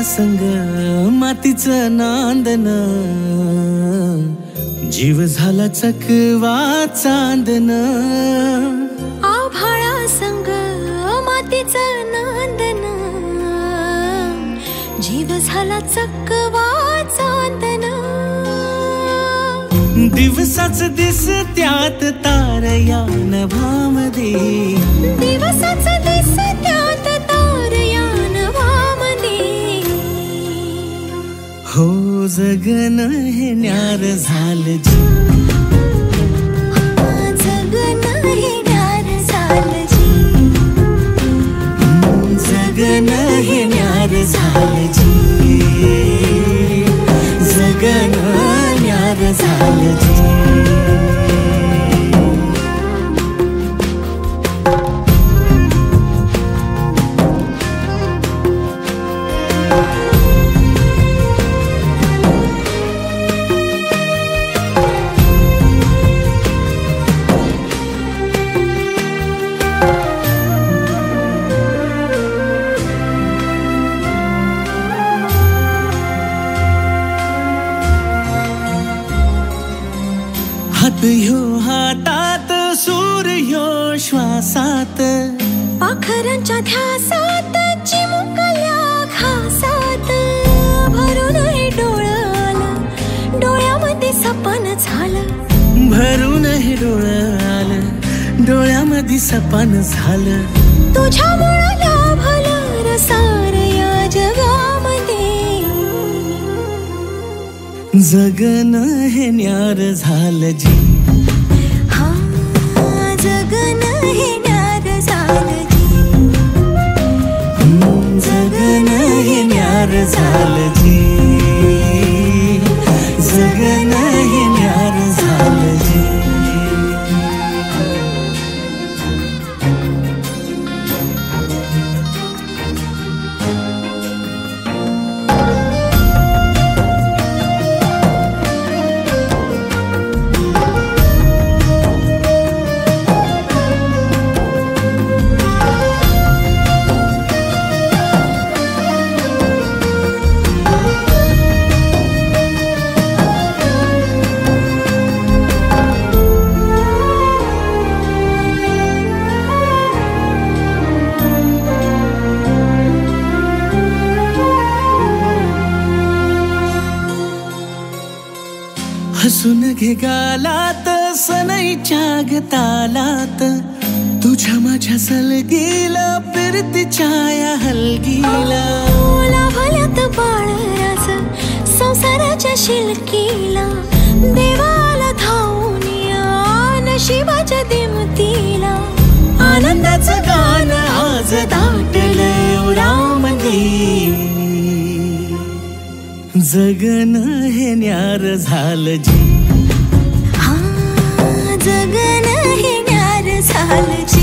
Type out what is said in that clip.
संग मातीचं नांदन, जीव झाला चकवा चांदन. आभाळा संग मातीचं नांदन, जीव झाला चकवा चांदन. दिवसाच दिसत्यात तारया नभामध्ये, दिवसाच दिसत्यात तारया नभामध्ये. हो जगन हे न्यार झालं जी, जगन हे न्यार झालं जी. जगन हे न्यार झालं जी, जगन न्यार झालं जी. हात ह्यो हातात, सूर ह्यो श्वासात, पाखरांच्या ध्यासात, चिमुकल्या घासात. भरून हे डोळं आलं, डोळ्यामध्ये सपन झालं. भरून हे डोळं आलं, डोळ्यामध्ये सपन झालं. तुझ्यामुळं लाभलं रसार या जगामध्ये. जगन हे न्यार झालं जी, हा जगन हे न्यार झालं जी. जगन हे न्यार झालं जी, जगन हे न्यार झालं जी. हसून घे गालात, सनईच्या गतालात, तुझ्या माझ्या सलगीला, फिरतीच्या या हलगीला. लाभल्यात बाळराज संसाराच्या शिलकीला. देवाला धावून या नशिबाच्या दिमतीला. आनंदाचं गाणं आज दाटलं उरामध्ये. जगन हे न्यार झालं जी, हा जगन हे न्यार झालं जी.